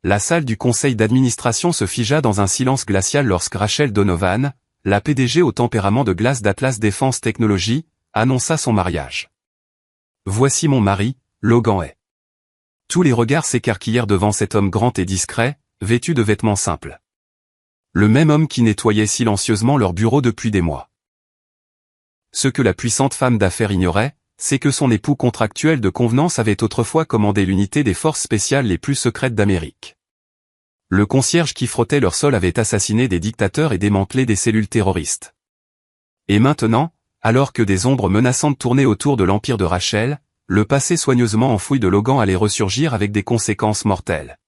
la salle du conseil d'administration se figea dans un silence glacial lorsque Rachel Donovan, la PDG au tempérament de glace d'Atlas Défense Technologies, annonça son mariage. « Voici mon mari, Logan Hay. » Tous les regards s'écarquillèrent devant cet homme grand et discret, vêtu de vêtements simples. Le même homme qui nettoyait silencieusement leur bureau depuis des mois. Ce que la puissante femme d'affaires ignorait, c'est que son époux contractuel de convenance avait autrefois commandé l'unité des forces spéciales les plus secrètes d'Amérique. Le concierge qui frottait leur sol avait assassiné des dictateurs et démantelé des cellules terroristes. Et maintenant, alors que des ombres menaçantes tournaient autour de l'empire de Rachel, le passé soigneusement enfoui de Logan allait ressurgir avec des conséquences mortelles.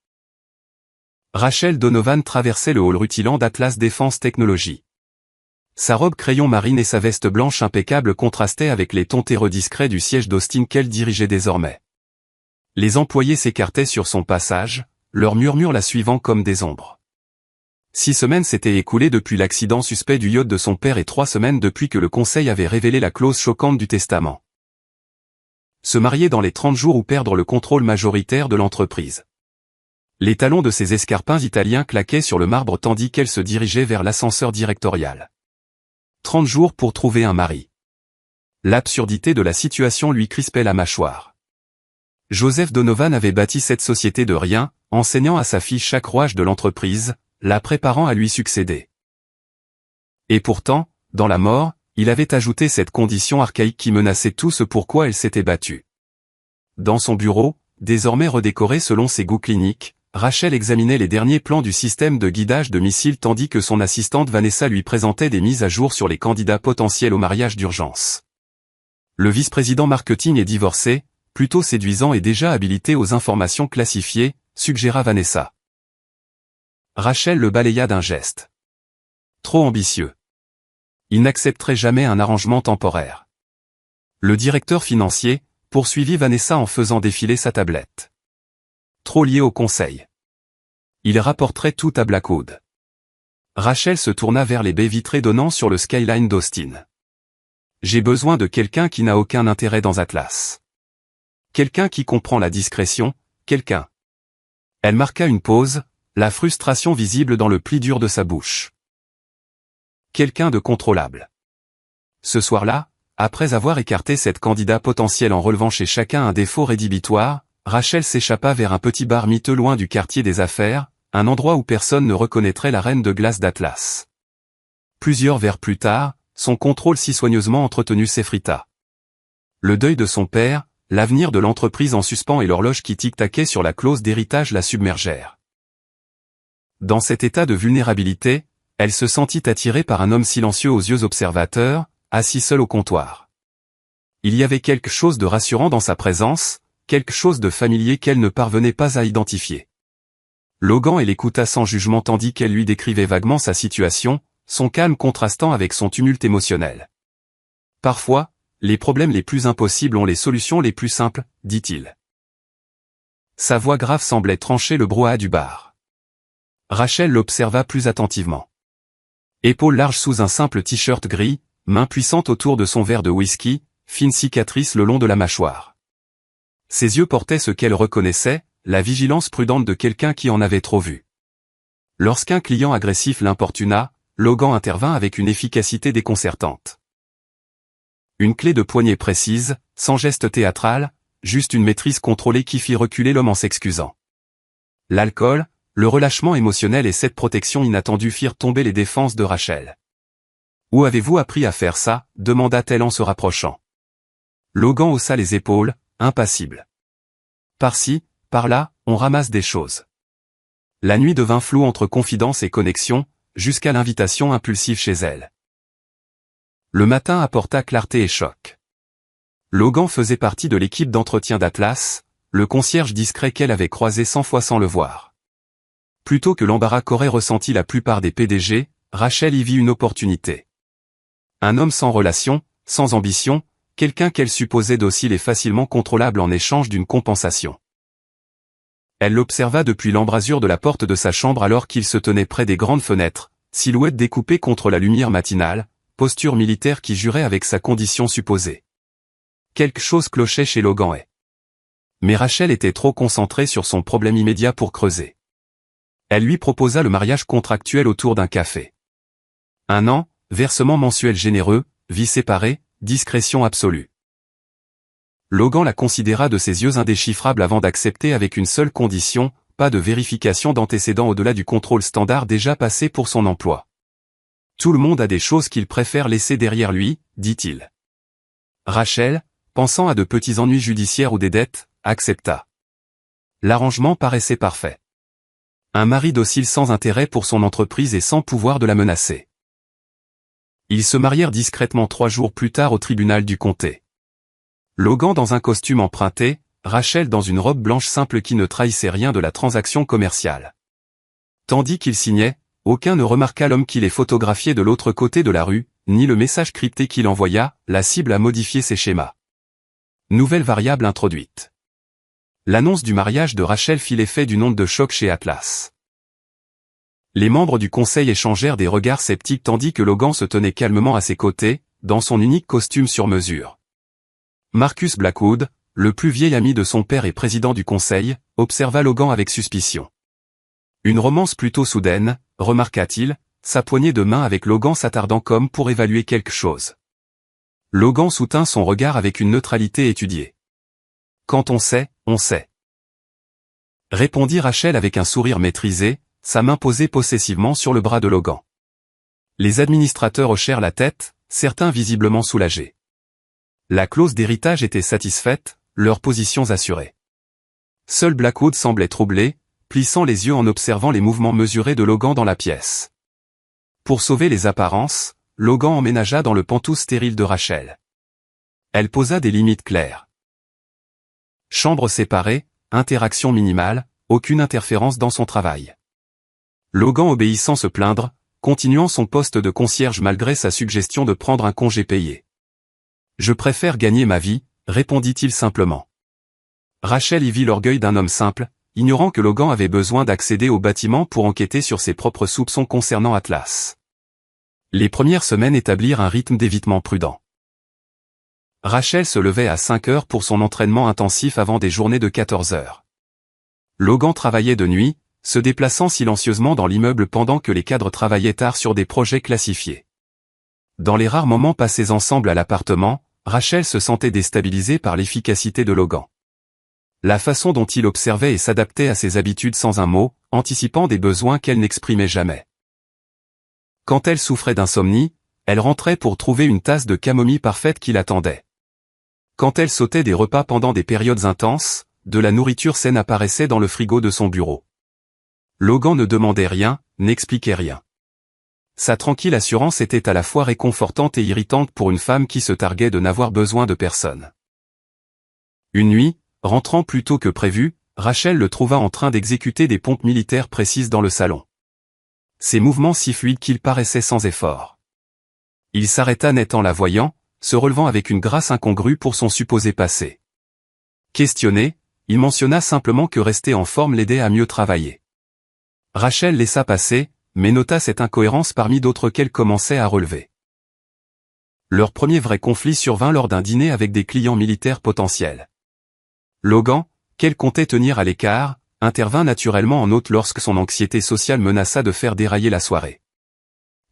Rachel Donovan traversait le hall rutilant d'Atlas Défense Technologies. Sa robe crayon marine et sa veste blanche impeccable contrastaient avec les tons terreux discrets du siège d'Austin qu'elle dirigeait désormais. Les employés s'écartaient sur son passage, leurs murmures la suivant comme des ombres. 6 semaines s'étaient écoulées depuis l'accident suspect du yacht de son père et 3 semaines depuis que le conseil avait révélé la clause choquante du testament. Se marier dans les 30 jours ou perdre le contrôle majoritaire de l'entreprise. Les talons de ses escarpins italiens claquaient sur le marbre tandis qu'elle se dirigeait vers l'ascenseur directorial. 30 jours pour trouver un mari. L'absurdité de la situation lui crispait la mâchoire. Joseph Donovan avait bâti cette société de rien, enseignant à sa fille chaque rouage de l'entreprise, la préparant à lui succéder. Et pourtant, dans la mort, il avait ajouté cette condition archaïque qui menaçait tout ce pourquoi elle s'était battue. Dans son bureau, désormais redécoré selon ses goûts cliniques, Rachel examinait les derniers plans du système de guidage de missiles tandis que son assistante Vanessa lui présentait des mises à jour sur les candidats potentiels au mariage d'urgence. Le vice-président marketing est divorcé, plutôt séduisant et déjà habilité aux informations classifiées, suggéra Vanessa. Rachel le balaya d'un geste. Trop ambitieux. Il n'accepterait jamais un arrangement temporaire. Le directeur financier, poursuivit Vanessa en faisant défiler sa tablette. Trop lié au conseil. Il rapporterait tout à Blackwood. Rachel se tourna vers les baies vitrées donnant sur le skyline d'Austin. J'ai besoin de quelqu'un qui n'a aucun intérêt dans Atlas. Quelqu'un qui comprend la discrétion, quelqu'un. Elle marqua une pause, la frustration visible dans le pli dur de sa bouche. Quelqu'un de contrôlable. Ce soir-là, après avoir écarté cette candidat potentielle en relevant chez chacun un défaut rédhibitoire, Rachel s'échappa vers un petit bar miteux loin du quartier des affaires, un endroit où personne ne reconnaîtrait la reine de glace d'Atlas. Plusieurs verres plus tard, son contrôle si soigneusement entretenu s'effrita. Le deuil de son père, l'avenir de l'entreprise en suspens et l'horloge qui tic-taquait sur la clause d'héritage la submergèrent. Dans cet état de vulnérabilité, elle se sentit attirée par un homme silencieux aux yeux observateurs, assis seul au comptoir. Il y avait quelque chose de rassurant dans sa présence, quelque chose de familier qu'elle ne parvenait pas à identifier. Logan l'écouta sans jugement tandis qu'elle lui décrivait vaguement sa situation, son calme contrastant avec son tumulte émotionnel. Parfois, les problèmes les plus impossibles ont les solutions les plus simples, dit-il. Sa voix grave semblait trancher le brouhaha du bar. Rachel l'observa plus attentivement. Épaules larges sous un simple t-shirt gris, main puissante autour de son verre de whisky, fine cicatrice le long de la mâchoire. Ses yeux portaient ce qu'elle reconnaissait, la vigilance prudente de quelqu'un qui en avait trop vu. Lorsqu'un client agressif l'importuna, Logan intervint avec une efficacité déconcertante. Une clé de poignet précise, sans geste théâtral, juste une maîtrise contrôlée qui fit reculer l'homme en s'excusant. L'alcool, le relâchement émotionnel et cette protection inattendue firent tomber les défenses de Rachel. « Où avez-vous appris à faire ça ?» demanda-t-elle en se rapprochant. Logan haussa les épaules, impassible. Par-ci, par-là, on ramasse des choses. La nuit devint floue entre confidence et connexion, jusqu'à l'invitation impulsive chez elle. Le matin apporta clarté et choc. Logan faisait partie de l'équipe d'entretien d'Atlas, le concierge discret qu'elle avait croisé 100 fois sans le voir. Plutôt que l'embarras qu'auraient ressenti la plupart des PDG, Rachel y vit une opportunité. Un homme sans relation, sans ambition, quelqu'un qu'elle supposait docile et facilement contrôlable en échange d'une compensation. Elle l'observa depuis l'embrasure de la porte de sa chambre alors qu'il se tenait près des grandes fenêtres, silhouette découpée contre la lumière matinale, posture militaire qui jurait avec sa condition supposée. Quelque chose clochait chez Logan Hay. Mais Rachel était trop concentrée sur son problème immédiat pour creuser. Elle lui proposa le mariage contractuel autour d'un café. 1 an, versement mensuel généreux, vie séparée, discrétion absolue. Logan la considéra de ses yeux indéchiffrables avant d'accepter avec une seule condition, pas de vérification d'antécédents au-delà du contrôle standard déjà passé pour son emploi. Tout le monde a des choses qu'il préfère laisser derrière lui, dit-il. Rachel, pensant à de petits ennuis judiciaires ou des dettes, accepta. L'arrangement paraissait parfait. Un mari docile sans intérêt pour son entreprise et sans pouvoir de la menacer. Ils se marièrent discrètement 3 jours plus tard au tribunal du comté. Logan dans un costume emprunté, Rachel dans une robe blanche simple qui ne trahissait rien de la transaction commerciale. Tandis qu'ils signaient, aucun ne remarqua l'homme qui les photographiait de l'autre côté de la rue, ni le message crypté qu'il envoya, la cible a modifié ses schémas. Nouvelle variable introduite. L'annonce du mariage de Rachel fit l'effet d'une onde de choc chez Atlas. Les membres du conseil échangèrent des regards sceptiques tandis que Logan se tenait calmement à ses côtés, dans son unique costume sur mesure. Marcus Blackwood, le plus vieil ami de son père et président du conseil, observa Logan avec suspicion. Une romance plutôt soudaine, remarqua-t-il, sa poignée de main avec Logan s'attardant comme pour évaluer quelque chose. Logan soutint son regard avec une neutralité étudiée. Quand on sait, on sait. Répondit Rachel avec un sourire maîtrisé, sa main posée possessivement sur le bras de Logan. Les administrateurs hochèrent la tête, certains visiblement soulagés. La clause d'héritage était satisfaite, leurs positions assurées. Seul Blackwood semblait troublé, plissant les yeux en observant les mouvements mesurés de Logan dans la pièce. Pour sauver les apparences, Logan emménagea dans le pantouf stérile de Rachel. Elle posa des limites claires. Chambre séparée, interaction minimale, aucune interférence dans son travail. Logan obéit sans se plaindre, continuant son poste de concierge malgré sa suggestion de prendre un congé payé. « Je préfère gagner ma vie », répondit-il simplement. Rachel y vit l'orgueil d'un homme simple, ignorant que Logan avait besoin d'accéder au bâtiment pour enquêter sur ses propres soupçons concernant Atlas. Les premières semaines établirent un rythme d'évitement prudent. Rachel se levait à 5 heures pour son entraînement intensif avant des journées de 14 heures. Logan travaillait de nuit, se déplaçant silencieusement dans l'immeuble pendant que les cadres travaillaient tard sur des projets classifiés. Dans les rares moments passés ensemble à l'appartement, Rachel se sentait déstabilisée par l'efficacité de Logan. La façon dont il observait et s'adaptait à ses habitudes sans un mot, anticipant des besoins qu'elle n'exprimait jamais. Quand elle souffrait d'insomnie, elle rentrait pour trouver une tasse de camomille parfaite qui l'attendait. Quand elle sautait des repas pendant des périodes intenses, de la nourriture saine apparaissait dans le frigo de son bureau. Logan ne demandait rien, n'expliquait rien. Sa tranquille assurance était à la fois réconfortante et irritante pour une femme qui se targuait de n'avoir besoin de personne. Une nuit, rentrant plus tôt que prévu, Rachel le trouva en train d'exécuter des pompes militaires précises dans le salon. Ses mouvements si fluides qu'il paraissait sans effort. Il s'arrêta net en la voyant, se relevant avec une grâce incongrue pour son supposé passé. Questionné, il mentionna simplement que rester en forme l'aidait à mieux travailler. Rachel laissa passer, mais nota cette incohérence parmi d'autres qu'elle commençait à relever. Leur premier vrai conflit survint lors d'un dîner avec des clients militaires potentiels. Logan, qu'elle comptait tenir à l'écart, intervint naturellement en hôte lorsque son anxiété sociale menaça de faire dérailler la soirée.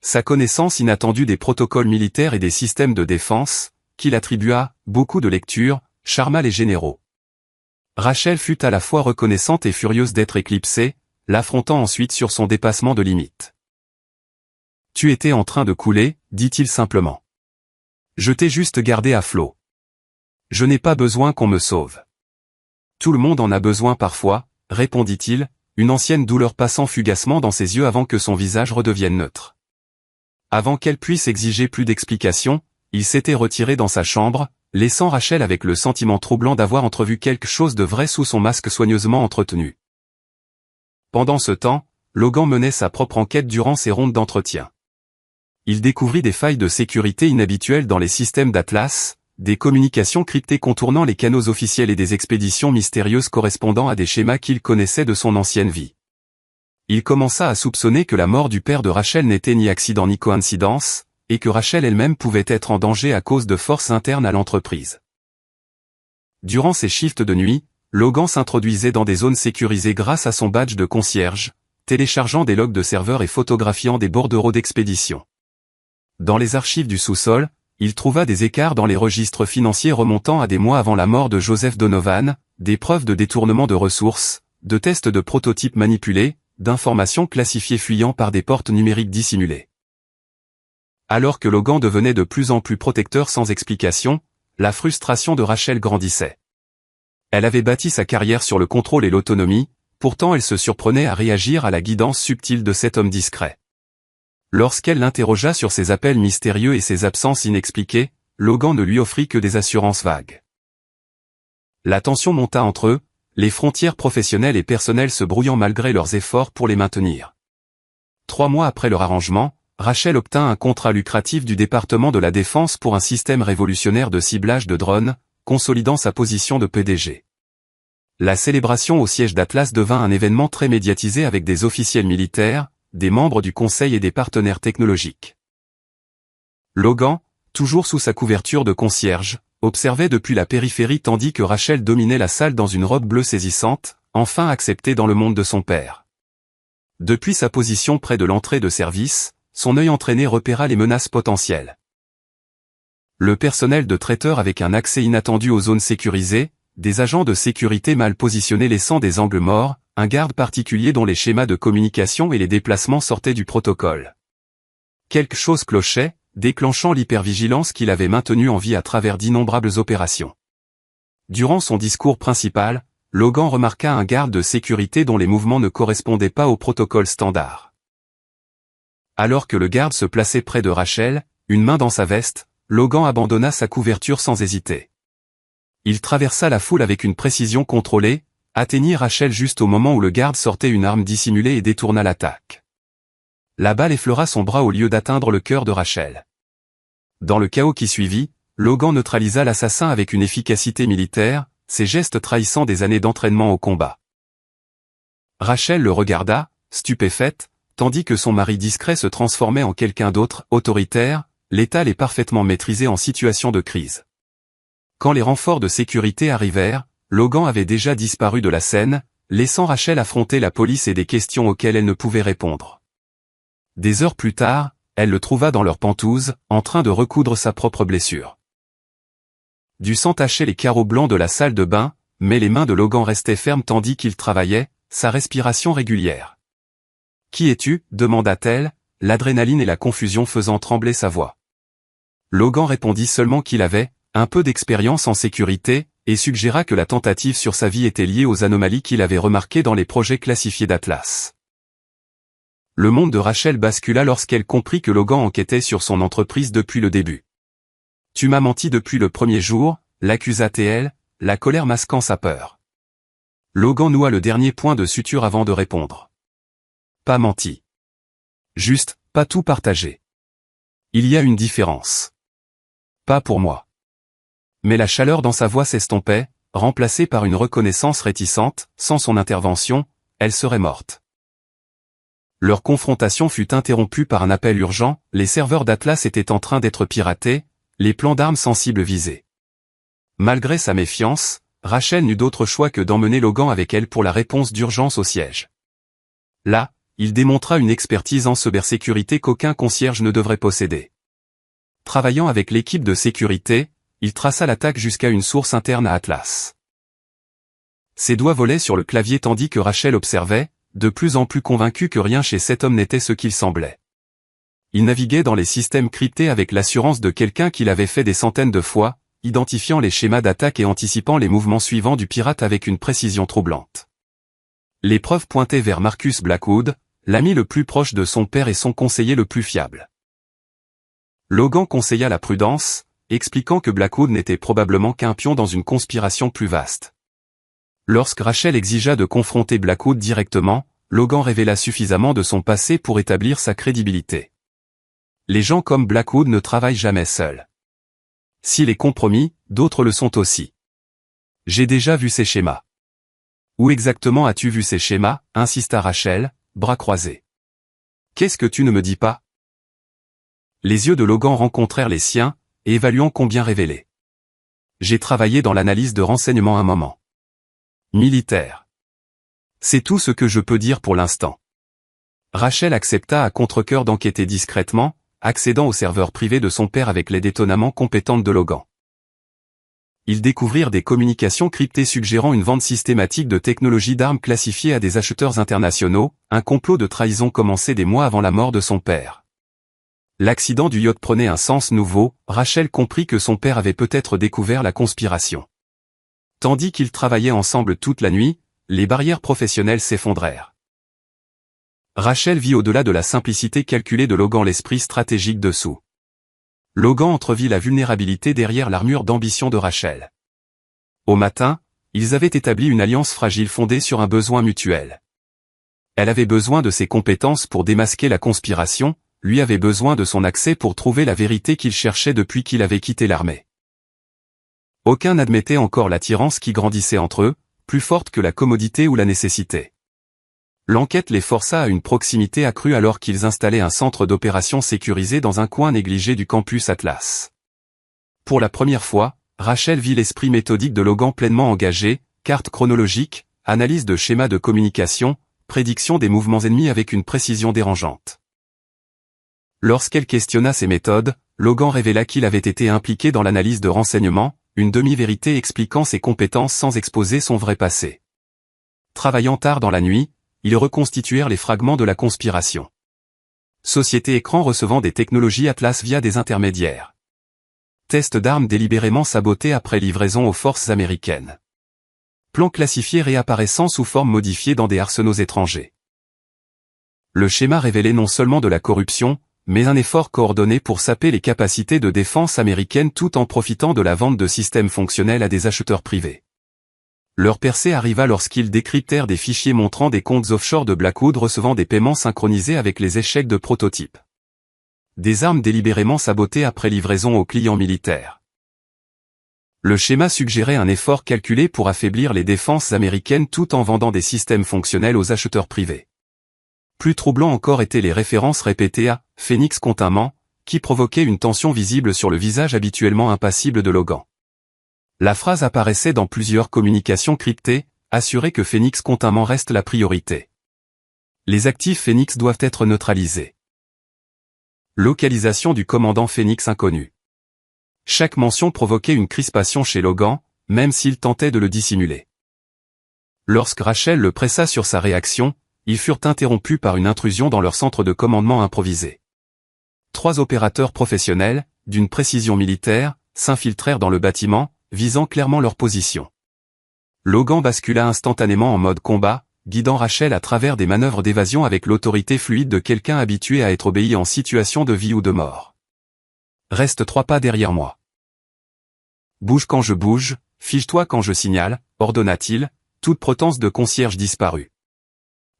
Sa connaissance inattendue des protocoles militaires et des systèmes de défense, qu'il attribua, beaucoup de lectures, charma les généraux. Rachel fut à la fois reconnaissante et furieuse d'être éclipsée, l'affrontant ensuite sur son dépassement de limite. « Tu étais en train de couler, dit-il simplement. Je t'ai juste gardé à flot. Je n'ai pas besoin qu'on me sauve. Tout le monde en a besoin parfois, répondit-il, une ancienne douleur passant fugacement dans ses yeux avant que son visage redevienne neutre. Avant qu'elle puisse exiger plus d'explications, il s'était retiré dans sa chambre, laissant Rachel avec le sentiment troublant d'avoir entrevu quelque chose de vrai sous son masque soigneusement entretenu. Pendant ce temps, Logan menait sa propre enquête durant ses rondes d'entretien. Il découvrit des failles de sécurité inhabituelles dans les systèmes d'Atlas, des communications cryptées contournant les canaux officiels et des expéditions mystérieuses correspondant à des schémas qu'il connaissait de son ancienne vie. Il commença à soupçonner que la mort du père de Rachel n'était ni accident ni coïncidence, et que Rachel elle-même pouvait être en danger à cause de forces internes à l'entreprise. Durant ses shifts de nuit, Logan s'introduisait dans des zones sécurisées grâce à son badge de concierge, téléchargeant des logs de serveurs et photographiant des bordereaux d'expédition. Dans les archives du sous-sol, il trouva des écarts dans les registres financiers remontant à des mois avant la mort de Joseph Donovan, des preuves de détournement de ressources, de tests de prototypes manipulés, d'informations classifiées fuyant par des portes numériques dissimulées. Alors que Logan devenait de plus en plus protecteur sans explication, la frustration de Rachel grandissait. Elle avait bâti sa carrière sur le contrôle et l'autonomie, pourtant elle se surprenait à réagir à la guidance subtile de cet homme discret. Lorsqu'elle l'interrogea sur ses appels mystérieux et ses absences inexpliquées, Logan ne lui offrit que des assurances vagues. La tension monta entre eux, les frontières professionnelles et personnelles se brouillant malgré leurs efforts pour les maintenir. 3 mois après leur arrangement, Rachel obtint un contrat lucratif du département de la Défense pour un système révolutionnaire de ciblage de drones, consolidant sa position de PDG. La célébration au siège d'Atlas devint un événement très médiatisé avec des officiels militaires, des membres du conseil et des partenaires technologiques. Logan, toujours sous sa couverture de concierge, observait depuis la périphérie tandis que Rachel dominait la salle dans une robe bleue saisissante, enfin acceptée dans le monde de son père. Depuis sa position près de l'entrée de service, son œil entraîné repéra les menaces potentielles. Le personnel de traiteur avec un accès inattendu aux zones sécurisées, des agents de sécurité mal positionnés laissant des angles morts, un garde particulier dont les schémas de communication et les déplacements sortaient du protocole. Quelque chose clochait, déclenchant l'hypervigilance qu'il avait maintenue en vie à travers d'innombrables opérations. Durant son discours principal, Logan remarqua un garde de sécurité dont les mouvements ne correspondaient pas au protocole standard. Alors que le garde se plaçait près de Rachel, une main dans sa veste, Logan abandonna sa couverture sans hésiter. Il traversa la foule avec une précision contrôlée, atteignit Rachel juste au moment où le garde sortait une arme dissimulée et détourna l'attaque. La balle effleura son bras au lieu d'atteindre le cœur de Rachel. Dans le chaos qui suivit, Logan neutralisa l'assassin avec une efficacité militaire, ses gestes trahissant des années d'entraînement au combat. Rachel le regarda, stupéfaite, tandis que son mari discret se transformait en quelqu'un d'autre, autoritaire, létal et parfaitement maîtrisé en situation de crise. Quand les renforts de sécurité arrivèrent, Logan avait déjà disparu de la scène, laissant Rachel affronter la police et des questions auxquelles elle ne pouvait répondre. Des heures plus tard, elle le trouva dans leur pentouse, en train de recoudre sa propre blessure. Du sang tachait les carreaux blancs de la salle de bain, mais les mains de Logan restaient fermes tandis qu'il travaillait, sa respiration régulière. « Qui es-tu » demanda-t-elle, l'adrénaline et la confusion faisant trembler sa voix. Logan répondit seulement qu'il avait un peu d'expérience en sécurité, et suggéra que la tentative sur sa vie était liée aux anomalies qu'il avait remarquées dans les projets classifiés d'Atlas. Le monde de Rachel bascula lorsqu'elle comprit que Logan enquêtait sur son entreprise depuis le début. « Tu m'as menti depuis le premier jour », l'accusa-t-elle, la colère masquant sa peur. Logan noua le dernier point de suture avant de répondre. « Pas menti. Juste, pas tout partagé. Il y a une différence. Pas pour moi. » Mais la chaleur dans sa voix s'estompait, remplacée par une reconnaissance réticente, sans son intervention, elle serait morte. Leur confrontation fut interrompue par un appel urgent, les serveurs d'Atlas étaient en train d'être piratés, les plans d'armes sensibles visés. Malgré sa méfiance, Rachel n'eut d'autre choix que d'emmener Logan avec elle pour la réponse d'urgence au siège. Là, il démontra une expertise en cybersécurité qu'aucun concierge ne devrait posséder. Travaillant avec l'équipe de sécurité, il traça l'attaque jusqu'à une source interne à Atlas. Ses doigts volaient sur le clavier tandis que Rachel observait, de plus en plus convaincu que rien chez cet homme n'était ce qu'il semblait. Il naviguait dans les systèmes cryptés avec l'assurance de quelqu'un qui l'avait fait des centaines de fois, identifiant les schémas d'attaque et anticipant les mouvements suivants du pirate avec une précision troublante. Les preuves pointaient vers Marcus Blackwood, l'ami le plus proche de son père et son conseiller le plus fiable. Logan conseilla la prudence, expliquant que Blackwood n'était probablement qu'un pion dans une conspiration plus vaste. Lorsque Rachel exigea de confronter Blackwood directement, Logan révéla suffisamment de son passé pour établir sa crédibilité. Les gens comme Blackwood ne travaillent jamais seuls. S'il est compromis, d'autres le sont aussi. J'ai déjà vu ces schémas. Où exactement as-tu vu ces schémas, insista Rachel, bras croisés. Qu'est-ce que tu ne me dis pas? Les yeux de Logan rencontrèrent les siens, évaluant combien révéler. J'ai travaillé dans l'analyse de renseignements un moment. Militaire. C'est tout ce que je peux dire pour l'instant. Rachel accepta à contre-cœur d'enquêter discrètement, accédant au serveur privé de son père avec l'aide étonnamment compétente de Logan. Ils découvrirent des communications cryptées suggérant une vente systématique de technologies d'armes classifiées à des acheteurs internationaux, un complot de trahison commencé des mois avant la mort de son père. L'accident du yacht prenait un sens nouveau, Rachel comprit que son père avait peut-être découvert la conspiration. Tandis qu'ils travaillaient ensemble toute la nuit, les barrières professionnelles s'effondrèrent. Rachel vit au-delà de la simplicité calculée de Logan l'esprit stratégique dessous. Logan entrevit la vulnérabilité derrière l'armure d'ambition de Rachel. Au matin, ils avaient établi une alliance fragile fondée sur un besoin mutuel. Elle avait besoin de ses compétences pour démasquer la conspiration, lui avait besoin de son accès pour trouver la vérité qu'il cherchait depuis qu'il avait quitté l'armée. Aucun n'admettait encore l'attirance qui grandissait entre eux, plus forte que la commodité ou la nécessité. L'enquête les força à une proximité accrue alors qu'ils installaient un centre d'opération sécurisé dans un coin négligé du campus Atlas. Pour la première fois, Rachel vit l'esprit méthodique de Logan pleinement engagé, carte chronologique, analyse de schémas de communication, prédiction des mouvements ennemis avec une précision dérangeante. Lorsqu'elle questionna ses méthodes, Logan révéla qu'il avait été impliqué dans l'analyse de renseignements, une demi-vérité expliquant ses compétences sans exposer son vrai passé. Travaillant tard dans la nuit, ils reconstituèrent les fragments de la conspiration. Société écran recevant des technologies Atlas via des intermédiaires. Test d'armes délibérément saboté après livraison aux forces américaines. Plan classifié réapparaissant sous forme modifiée dans des arsenaux étrangers. Le schéma révélait non seulement de la corruption, mais un effort coordonné pour saper les capacités de défense américaines tout en profitant de la vente de systèmes fonctionnels à des acheteurs privés. Leur percée arriva lorsqu'ils décryptèrent des fichiers montrant des comptes offshore de Blackwood recevant des paiements synchronisés avec les échecs de prototypes. Des armes délibérément sabotées après livraison aux clients militaires. Le schéma suggérait un effort calculé pour affaiblir les défenses américaines tout en vendant des systèmes fonctionnels aux acheteurs privés. Plus troublant encore étaient les références répétées à « Phoenix Containment », qui provoquaient une tension visible sur le visage habituellement impassible de Logan. La phrase apparaissait dans plusieurs communications cryptées, assurer que Phoenix Containment reste la priorité. Les actifs Phoenix doivent être neutralisés. Localisation du commandant Phoenix inconnu. Chaque mention provoquait une crispation chez Logan, même s'il tentait de le dissimuler. Lorsque Rachel le pressa sur sa réaction, ils furent interrompus par une intrusion dans leur centre de commandement improvisé. 3 opérateurs professionnels, d'une précision militaire, s'infiltrèrent dans le bâtiment, visant clairement leur position. Logan bascula instantanément en mode combat, guidant Rachel à travers des manœuvres d'évasion avec l'autorité fluide de quelqu'un habitué à être obéi en situation de vie ou de mort. Reste 3 pas derrière moi. Bouge quand je bouge, fige-toi quand je signale, ordonna-t-il, toute potence de concierge disparue.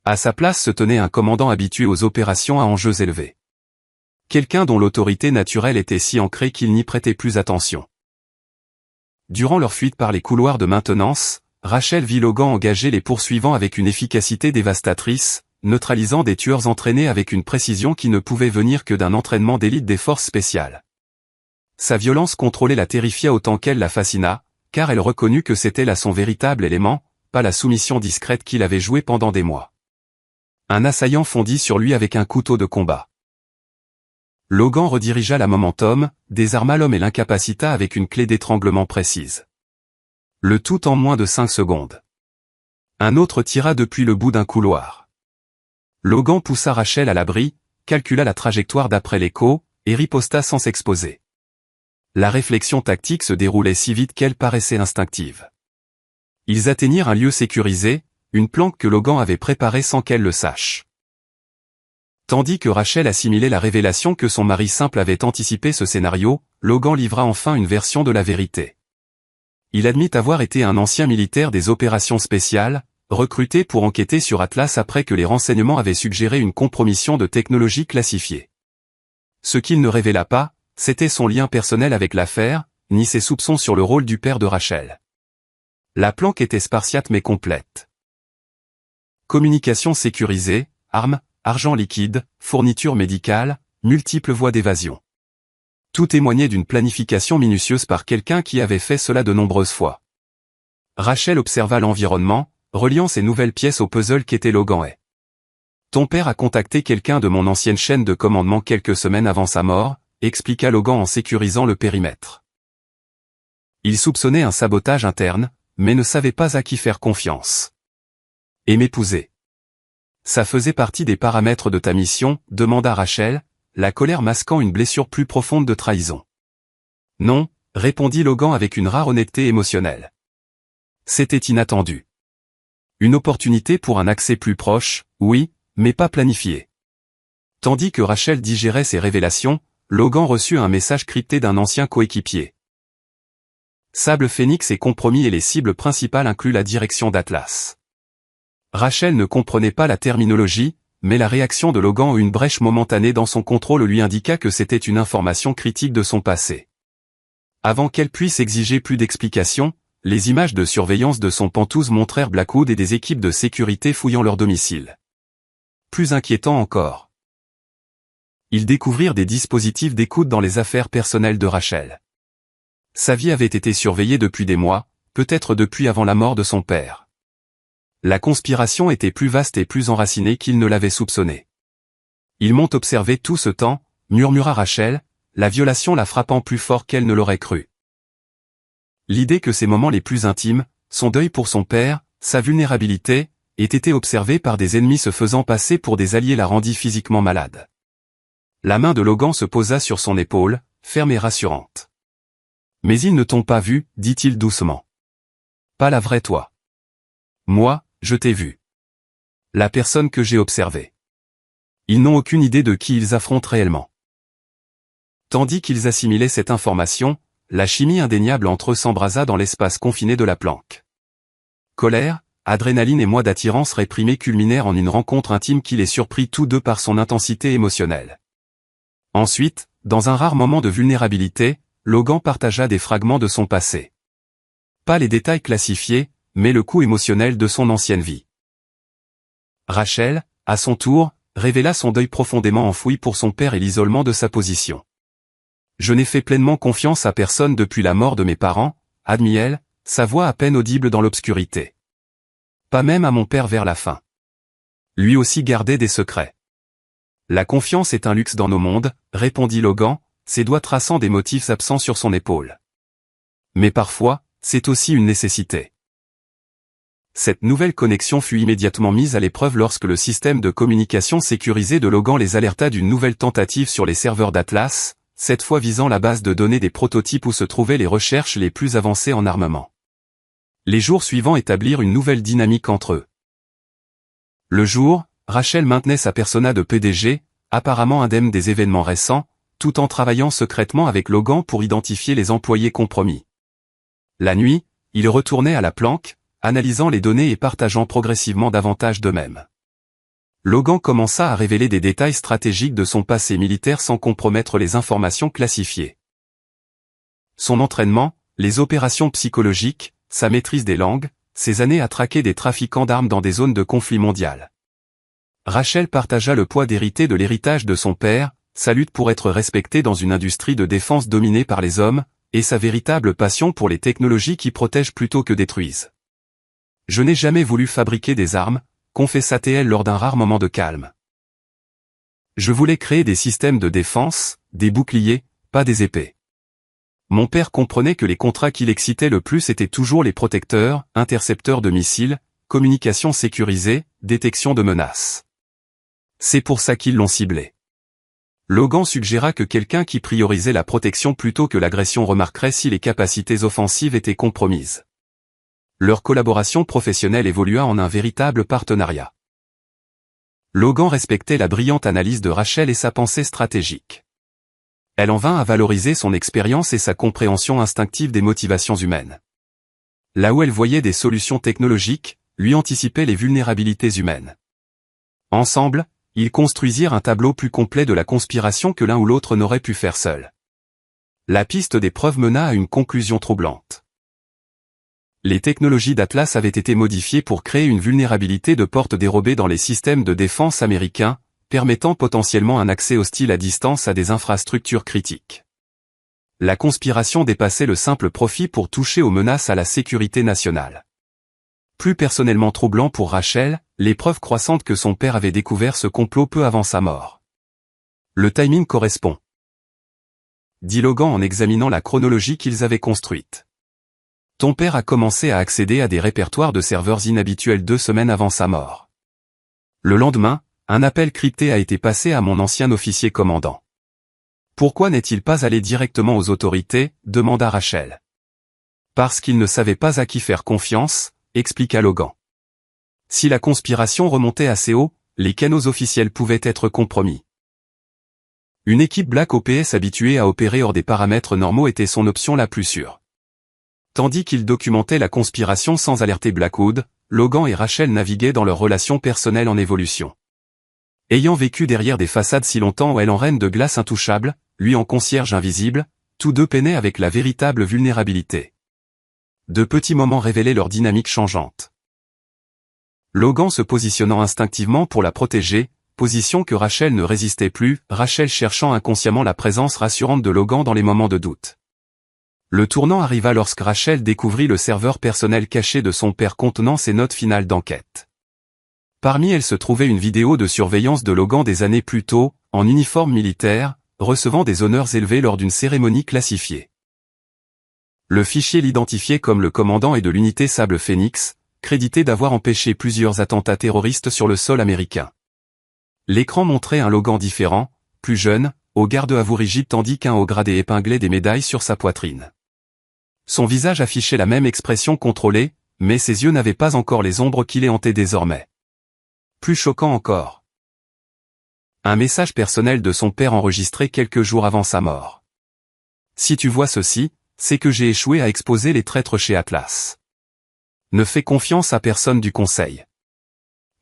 À sa place se tenait un commandant habitué aux opérations à enjeux élevés. Quelqu'un dont l'autorité naturelle était si ancrée qu'il n'y prêtait plus attention. Durant leur fuite par les couloirs de maintenance, Rachel vit Logan engager les poursuivants avec une efficacité dévastatrice, neutralisant des tueurs entraînés avec une précision qui ne pouvait venir que d'un entraînement d'élite des forces spéciales. Sa violence contrôlée la terrifia autant qu'elle la fascina, car elle reconnut que c'était là son véritable élément, pas la soumission discrète qu'il avait jouée pendant des mois. Un assaillant fondit sur lui avec un couteau de combat. Logan redirigea la momentum, désarma l'homme et l'incapacita avec une clé d'étranglement précise. Le tout en moins de 5 secondes. Un autre tira depuis le bout d'un couloir. Logan poussa Rachel à l'abri, calcula la trajectoire d'après l'écho, et riposta sans s'exposer. La réflexion tactique se déroulait si vite qu'elle paraissait instinctive. Ils atteignirent un lieu sécurisé, une planque que Logan avait préparée sans qu'elle le sache. Tandis que Rachel assimilait la révélation que son mari simple avait anticipé ce scénario, Logan livra enfin une version de la vérité. Il admit avoir été un ancien militaire des opérations spéciales, recruté pour enquêter sur Atlas après que les renseignements avaient suggéré une compromission de technologie classifiée. Ce qu'il ne révéla pas, c'était son lien personnel avec l'affaire, ni ses soupçons sur le rôle du père de Rachel. La planque était spartiate mais complète. Communication sécurisée, armes, argent liquide, fourniture médicale, multiples voies d'évasion. Tout témoignait d'une planification minutieuse par quelqu'un qui avait fait cela de nombreuses fois. Rachel observa l'environnement, reliant ces nouvelles pièces au puzzle qu'était Logan. Ton père a contacté quelqu'un de mon ancienne chaîne de commandement quelques semaines avant sa mort, expliqua Logan en sécurisant le périmètre. Il soupçonnait un sabotage interne, mais ne savait pas à qui faire confiance. Et m'épouser. Ça faisait partie des paramètres de ta mission, demanda Rachel, la colère masquant une blessure plus profonde de trahison. Non, répondit Logan avec une rare honnêteté émotionnelle. C'était inattendu. Une opportunité pour un accès plus proche, oui, mais pas planifié. Tandis que Rachel digérait ces révélations, Logan reçut un message crypté d'un ancien coéquipier. Sable Phoenix est compromis et les cibles principales incluent la direction d'Atlas. Rachel ne comprenait pas la terminologie, mais la réaction de Logan ou une brèche momentanée dans son contrôle lui indiqua que c'était une information critique de son passé. Avant qu'elle puisse exiger plus d'explications, les images de surveillance de son Pantouse montrèrent Blackwood et des équipes de sécurité fouillant leur domicile. Plus inquiétant encore. Ils découvrirent des dispositifs d'écoute dans les affaires personnelles de Rachel. Sa vie avait été surveillée depuis des mois, peut-être depuis avant la mort de son père. La conspiration était plus vaste et plus enracinée qu'ils ne l'avaient soupçonné. Ils m'ont observé tout ce temps, murmura Rachel, la violation la frappant plus fort qu'elle ne l'aurait cru. L'idée que ses moments les plus intimes, son deuil pour son père, sa vulnérabilité, aient été observés par des ennemis se faisant passer pour des alliés la rendit physiquement malade. La main de Logan se posa sur son épaule, ferme et rassurante. « Mais ils ne t'ont pas vu, dit-il doucement. Pas la vraie toi. Moi, je t'ai vu. La personne que j'ai observée. Ils n'ont aucune idée de qui ils affrontent réellement. » Tandis qu'ils assimilaient cette information, la chimie indéniable entre eux s'embrasa dans l'espace confiné de la planque. Colère, adrénaline et mois d'attirance réprimée culminèrent en une rencontre intime qui les surprit tous deux par son intensité émotionnelle. Ensuite, dans un rare moment de vulnérabilité, Logan partagea des fragments de son passé. Pas les détails classifiés, mais le coup émotionnel de son ancienne vie. Rachel, à son tour, révéla son deuil profondément enfoui pour son père et l'isolement de sa position. Je n'ai fait pleinement confiance à personne depuis la mort de mes parents, admit-elle, sa voix à peine audible dans l'obscurité. Pas même à mon père vers la fin. Lui aussi gardait des secrets. La confiance est un luxe dans nos mondes, répondit Logan, ses doigts traçant des motifs absents sur son épaule. Mais parfois, c'est aussi une nécessité. Cette nouvelle connexion fut immédiatement mise à l'épreuve lorsque le système de communication sécurisé de Logan les alerta d'une nouvelle tentative sur les serveurs d'Atlas, cette fois visant la base de données des prototypes où se trouvaient les recherches les plus avancées en armement. Les jours suivants établirent une nouvelle dynamique entre eux. Le jour, Rachel maintenait sa persona de PDG, apparemment indemne des événements récents, tout en travaillant secrètement avec Logan pour identifier les employés compromis. La nuit, il retournait à la planque, analysant les données et partageant progressivement davantage d'eux-mêmes. Logan commença à révéler des détails stratégiques de son passé militaire sans compromettre les informations classifiées. Son entraînement, les opérations psychologiques, sa maîtrise des langues, ses années à traquer des trafiquants d'armes dans des zones de conflit mondial. Rachel partagea le poids d'hériter de l'héritage de son père, sa lutte pour être respecté dans une industrie de défense dominée par les hommes, et sa véritable passion pour les technologies qui protègent plutôt que détruisent. Je n'ai jamais voulu fabriquer des armes, confessa-t-elle lors d'un rare moment de calme. Je voulais créer des systèmes de défense, des boucliers, pas des épées. Mon père comprenait que les contrats qui l'excitaient le plus étaient toujours les protecteurs, intercepteurs de missiles, communication sécurisée, détection de menaces. C'est pour ça qu'ils l'ont ciblé. Logan suggéra que quelqu'un qui priorisait la protection plutôt que l'agression remarquerait si les capacités offensives étaient compromises. Leur collaboration professionnelle évolua en un véritable partenariat. Logan respectait la brillante analyse de Rachel et sa pensée stratégique. Elle en vint à valoriser son expérience et sa compréhension instinctive des motivations humaines. Là où elle voyait des solutions technologiques, lui anticipait les vulnérabilités humaines. Ensemble, ils construisirent un tableau plus complet de la conspiration que l'un ou l'autre n'aurait pu faire seul. La piste des preuves mena à une conclusion troublante. Les technologies d'Atlas avaient été modifiées pour créer une vulnérabilité de porte dérobée dans les systèmes de défense américains, permettant potentiellement un accès hostile à distance à des infrastructures critiques. La conspiration dépassait le simple profit pour toucher aux menaces à la sécurité nationale. Plus personnellement troublant pour Rachel, les preuves croissantes que son père avait découvert ce complot peu avant sa mort. Le timing correspond, dit Logan en examinant la chronologie qu'ils avaient construite. Ton père a commencé à accéder à des répertoires de serveurs inhabituels 2 semaines avant sa mort. Le lendemain, un appel crypté a été passé à mon ancien officier commandant. Pourquoi n'est-il pas allé directement aux autorités, demanda Rachel. Parce qu'il ne savait pas à qui faire confiance, expliqua Logan. Si la conspiration remontait assez haut, les canaux officiels pouvaient être compromis. Une équipe Black Ops habituée à opérer hors des paramètres normaux était son option la plus sûre. Tandis qu'il documentait la conspiration sans alerter Blackwood, Logan et Rachel naviguaient dans leur relation personnelle en évolution. Ayant vécu derrière des façades si longtemps, elle en reine de glace intouchable, lui en concierge invisible, tous deux peinaient avec la véritable vulnérabilité. De petits moments révélaient leur dynamique changeante. Logan se positionnant instinctivement pour la protéger, position que Rachel ne résistait plus, Rachel cherchant inconsciemment la présence rassurante de Logan dans les moments de doute. Le tournant arriva lorsque Rachel découvrit le serveur personnel caché de son père contenant ses notes finales d'enquête. Parmi elles se trouvait une vidéo de surveillance de Logan des années plus tôt, en uniforme militaire, recevant des honneurs élevés lors d'une cérémonie classifiée. Le fichier l'identifiait comme le commandant et de l'unité Sable Phoenix, crédité d'avoir empêché plusieurs attentats terroristes sur le sol américain. L'écran montrait un Logan différent, plus jeune, au garde-à-vous rigide tandis qu'un haut gradé épinglait des médailles sur sa poitrine. Son visage affichait la même expression contrôlée, mais ses yeux n'avaient pas encore les ombres qui les hantaient désormais. Plus choquant encore. Un message personnel de son père enregistré quelques jours avant sa mort. Si tu vois ceci, c'est que j'ai échoué à exposer les traîtres chez Atlas. Ne fais confiance à personne du conseil.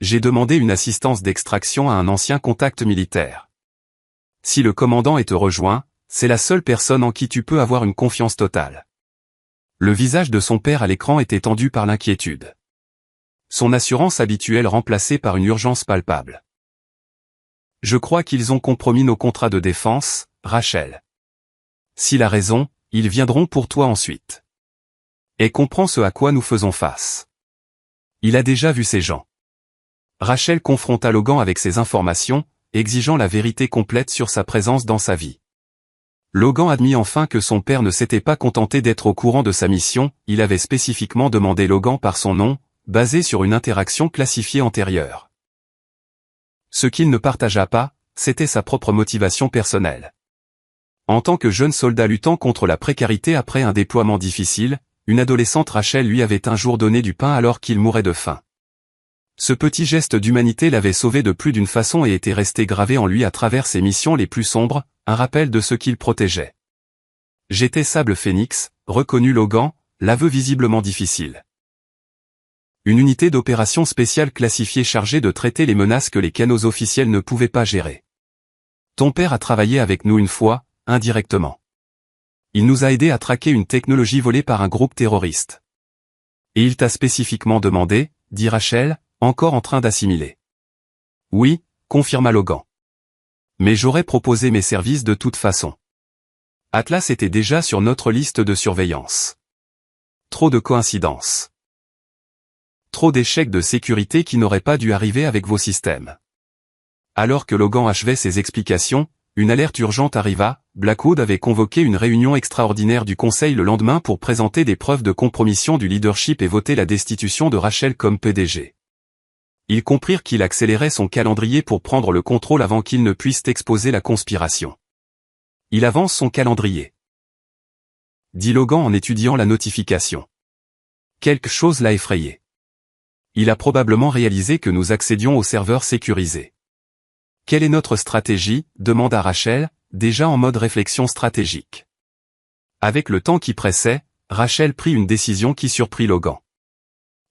J'ai demandé une assistance d'extraction à un ancien contact militaire. Si le commandant te rejoint, c'est la seule personne en qui tu peux avoir une confiance totale. Le visage de son père à l'écran était tendu par l'inquiétude. Son assurance habituelle remplacée par une urgence palpable. Je crois qu'ils ont compromis nos contrats de défense, Rachel. S'il a raison, ils viendront pour toi ensuite. Et comprends ce à quoi nous faisons face. Il a déjà vu ces gens. Rachel confronta Logan avec ses informations, exigeant la vérité complète sur sa présence dans sa vie. Logan admit enfin que son père ne s'était pas contenté d'être au courant de sa mission, il avait spécifiquement demandé Logan par son nom, basé sur une interaction classifiée antérieure. Ce qu'il ne partagea pas, c'était sa propre motivation personnelle. En tant que jeune soldat luttant contre la précarité après un déploiement difficile, une adolescente Rachel lui avait un jour donné du pain alors qu'il mourait de faim. Ce petit geste d'humanité l'avait sauvé de plus d'une façon et était resté gravé en lui à travers ses missions les plus sombres, un rappel de ce qu'il protégeait. J'étais Sable Phoenix, reconnut Logan, l'aveu visiblement difficile. Une unité d'opération spéciale classifiée chargée de traiter les menaces que les canaux officiels ne pouvaient pas gérer. Ton père a travaillé avec nous une fois, indirectement. Il nous a aidés à traquer une technologie volée par un groupe terroriste. Et il t'a spécifiquement demandé, dit Rachel, encore en train d'assimiler. Oui, confirma Logan. Mais j'aurais proposé mes services de toute façon. Atlas était déjà sur notre liste de surveillance. Trop de coïncidences. Trop d'échecs de sécurité qui n'auraient pas dû arriver avec vos systèmes. Alors que Logan achevait ses explications, une alerte urgente arriva, Blackwood avait convoqué une réunion extraordinaire du conseil le lendemain pour présenter des preuves de compromission du leadership et voter la destitution de Rachel comme PDG. Ils comprirent qu'il accélérait son calendrier pour prendre le contrôle avant qu'il ne puisse exposer la conspiration. Il avance son calendrier, dit Logan en étudiant la notification. Quelque chose l'a effrayé. Il a probablement réalisé que nous accédions au serveur sécurisé. Quelle est notre stratégie, demanda Rachel, déjà en mode réflexion stratégique. Avec le temps qui pressait, Rachel prit une décision qui surprit Logan.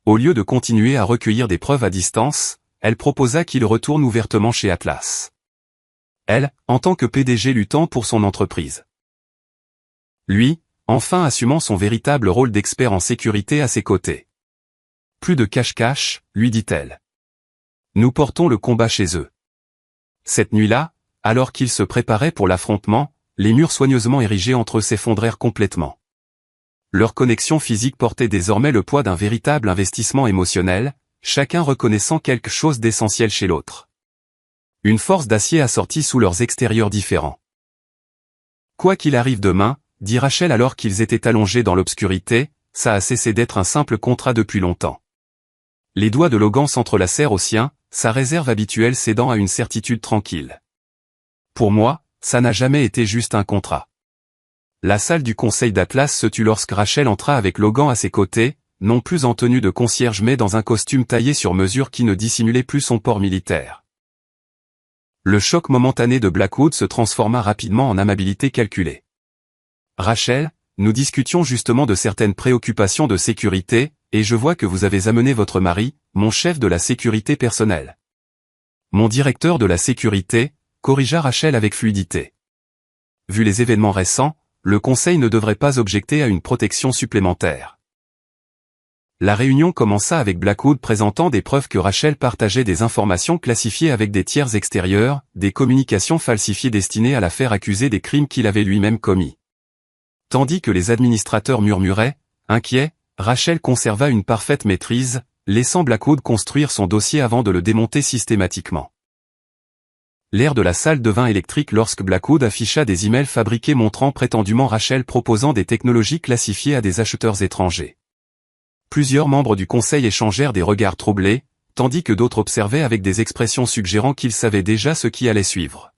Au lieu de continuer à recueillir des preuves à distance, elle proposa qu'il retourne ouvertement chez Atlas. Elle, en tant que PDG luttant pour son entreprise. Lui, enfin assumant son véritable rôle d'expert en sécurité à ses côtés. Plus de cache-cache, lui dit-elle. Nous portons le combat chez eux. Cette nuit-là, alors qu'ils se préparaient pour l'affrontement, les murs soigneusement érigés entre eux s'effondrèrent complètement. Leur connexion physique portait désormais le poids d'un véritable investissement émotionnel, chacun reconnaissant quelque chose d'essentiel chez l'autre. Une force d'acier assortie sous leurs extérieurs différents. Quoi qu'il arrive demain, dit Rachel alors qu'ils étaient allongés dans l'obscurité, ça a cessé d'être un simple contrat depuis longtemps. Les doigts de Logan s'entrelacèrent aux siens, sa réserve habituelle cédant à une certitude tranquille. Pour moi, ça n'a jamais été juste un contrat. La salle du conseil d'Atlas se tut lorsque Rachel entra avec Logan à ses côtés, non plus en tenue de concierge mais dans un costume taillé sur mesure qui ne dissimulait plus son port militaire. Le choc momentané de Blackwood se transforma rapidement en amabilité calculée. Rachel, nous discutions justement de certaines préoccupations de sécurité, et je vois que vous avez amené votre mari, mon chef de la sécurité personnelle. Mon directeur de la sécurité, corrigea Rachel avec fluidité. Vu les événements récents, le conseil ne devrait pas objecter à une protection supplémentaire. La réunion commença avec Blackwood présentant des preuves que Rachel partageait des informations classifiées avec des tiers extérieurs, des communications falsifiées destinées à la faire accuser des crimes qu'il avait lui-même commis. Tandis que les administrateurs murmuraient, inquiets, Rachel conserva une parfaite maîtrise, laissant Blackwood construire son dossier avant de le démonter systématiquement. L'air de la salle devint électrique lorsque Blackwood afficha des emails fabriqués montrant prétendument Rachel proposant des technologies classifiées à des acheteurs étrangers. Plusieurs membres du conseil échangèrent des regards troublés, tandis que d'autres observaient avec des expressions suggérant qu'ils savaient déjà ce qui allait suivre.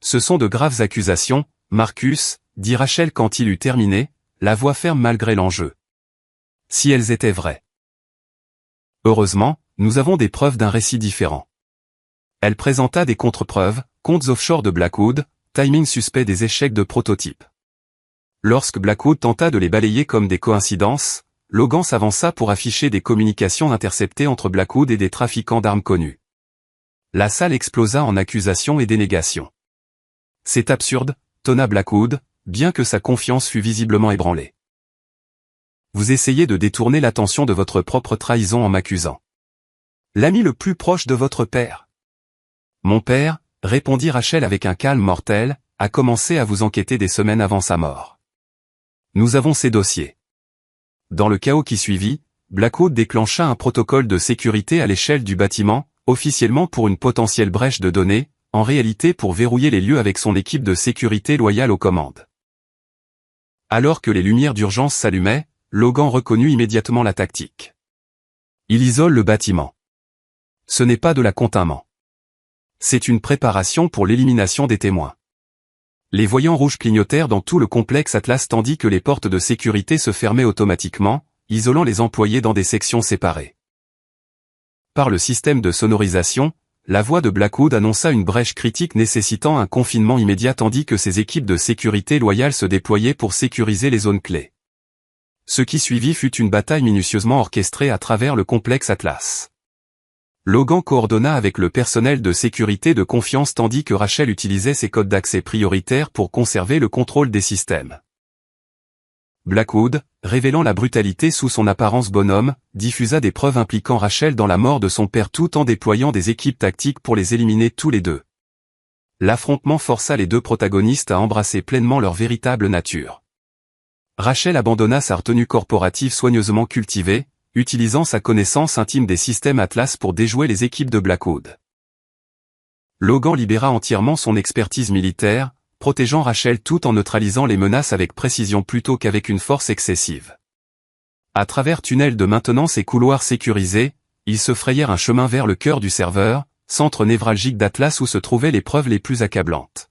Ce sont de graves accusations, Marcus, dit Rachel quand il eut terminé, la voix ferme malgré l'enjeu. Si elles étaient vraies. Heureusement, nous avons des preuves d'un récit différent. Elle présenta des contre-preuves, comptes offshore de Blackwood, timing suspect des échecs de prototypes. Lorsque Blackwood tenta de les balayer comme des coïncidences, Logan s'avança pour afficher des communications interceptées entre Blackwood et des trafiquants d'armes connus. La salle explosa en accusations et dénégations. C'est absurde, tonna Blackwood, bien que sa confiance fût visiblement ébranlée. Vous essayez de détourner l'attention de votre propre trahison en m'accusant. L'ami le plus proche de votre père. Mon père, répondit Rachel avec un calme mortel, a commencé à vous enquêter des semaines avant sa mort. Nous avons ces dossiers. Dans le chaos qui suivit, Blackwood déclencha un protocole de sécurité à l'échelle du bâtiment, officiellement pour une potentielle brèche de données, en réalité pour verrouiller les lieux avec son équipe de sécurité loyale aux commandes. Alors que les lumières d'urgence s'allumaient, Logan reconnut immédiatement la tactique. Il isole le bâtiment. Ce n'est pas de la containment. C'est une préparation pour l'élimination des témoins. Les voyants rouges clignotèrent dans tout le complexe Atlas tandis que les portes de sécurité se fermaient automatiquement, isolant les employés dans des sections séparées. Par le système de sonorisation, la voix de Blackwood annonça une brèche critique nécessitant un confinement immédiat tandis que ses équipes de sécurité loyale se déployaient pour sécuriser les zones clés. Ce qui suivit fut une bataille minutieusement orchestrée à travers le complexe Atlas. Logan coordonna avec le personnel de sécurité de confiance tandis que Rachel utilisait ses codes d'accès prioritaires pour conserver le contrôle des systèmes. Blackwood, révélant la brutalité sous son apparence bonhomme, diffusa des preuves impliquant Rachel dans la mort de son père tout en déployant des équipes tactiques pour les éliminer tous les deux. L'affrontement força les deux protagonistes à embrasser pleinement leur véritable nature. Rachel abandonna sa retenue corporative soigneusement cultivée, utilisant sa connaissance intime des systèmes Atlas pour déjouer les équipes de Blackwood. Logan libéra entièrement son expertise militaire, protégeant Rachel tout en neutralisant les menaces avec précision plutôt qu'avec une force excessive. À travers tunnels de maintenance et couloirs sécurisés, ils se frayèrent un chemin vers le cœur du serveur, centre névralgique d'Atlas où se trouvaient les preuves les plus accablantes.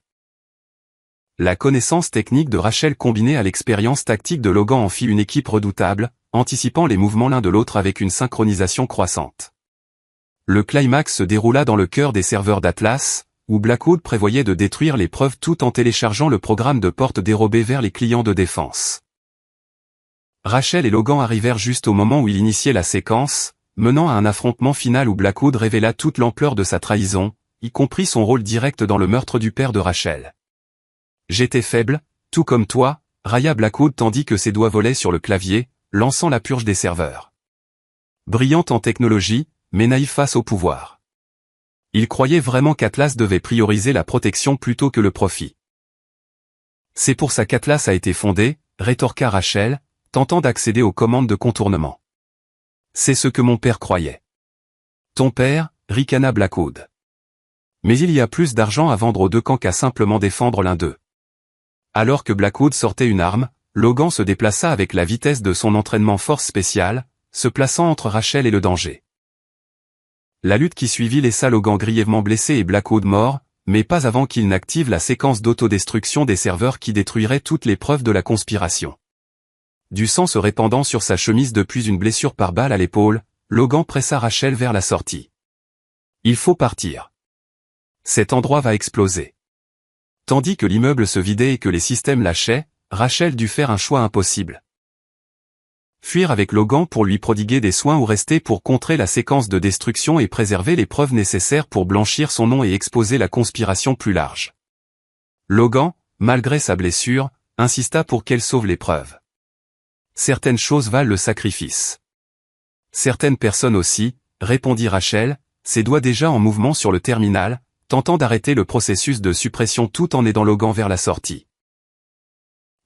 La connaissance technique de Rachel combinée à l'expérience tactique de Logan en fit une équipe redoutable, anticipant les mouvements l'un de l'autre avec une synchronisation croissante. Le climax se déroula dans le cœur des serveurs d'Atlas, où Blackwood prévoyait de détruire les preuves tout en téléchargeant le programme de porte dérobé vers les clients de défense. Rachel et Logan arrivèrent juste au moment où il initiait la séquence, menant à un affrontement final où Blackwood révéla toute l'ampleur de sa trahison, y compris son rôle direct dans le meurtre du père de Rachel. J'étais faible, tout comme toi, railla Blackwood tandis que ses doigts volaient sur le clavier, lançant la purge des serveurs. Brillante en technologie, mais naïf face au pouvoir. Il croyait vraiment qu'Atlas devait prioriser la protection plutôt que le profit. C'est pour ça qu'Atlas a été fondé, rétorqua Rachel, tentant d'accéder aux commandes de contournement. C'est ce que mon père croyait. Ton père, ricana Blackwood. Mais il y a plus d'argent à vendre aux deux camps qu'à simplement défendre l'un d'eux. Alors que Blackwood sortait une arme, Logan se déplaça avec la vitesse de son entraînement force spéciale, se plaçant entre Rachel et le danger. La lutte qui suivit laissa Logan grièvement blessé et Blackwood mort, mais pas avant qu'il n'active la séquence d'autodestruction des serveurs qui détruirait toutes les preuves de la conspiration. Du sang se répandant sur sa chemise depuis une blessure par balle à l'épaule, Logan pressa Rachel vers la sortie. Il faut partir. Cet endroit va exploser. Tandis que l'immeuble se vidait et que les systèmes lâchaient, Rachel dut faire un choix impossible. Fuir avec Logan pour lui prodiguer des soins ou rester pour contrer la séquence de destruction et préserver les preuves nécessaires pour blanchir son nom et exposer la conspiration plus large. Logan, malgré sa blessure, insista pour qu'elle sauve les preuves. Certaines choses valent le sacrifice. Certaines personnes aussi, répondit Rachel, ses doigts déjà en mouvement sur le terminal, tentant d'arrêter le processus de suppression tout en aidant Logan vers la sortie.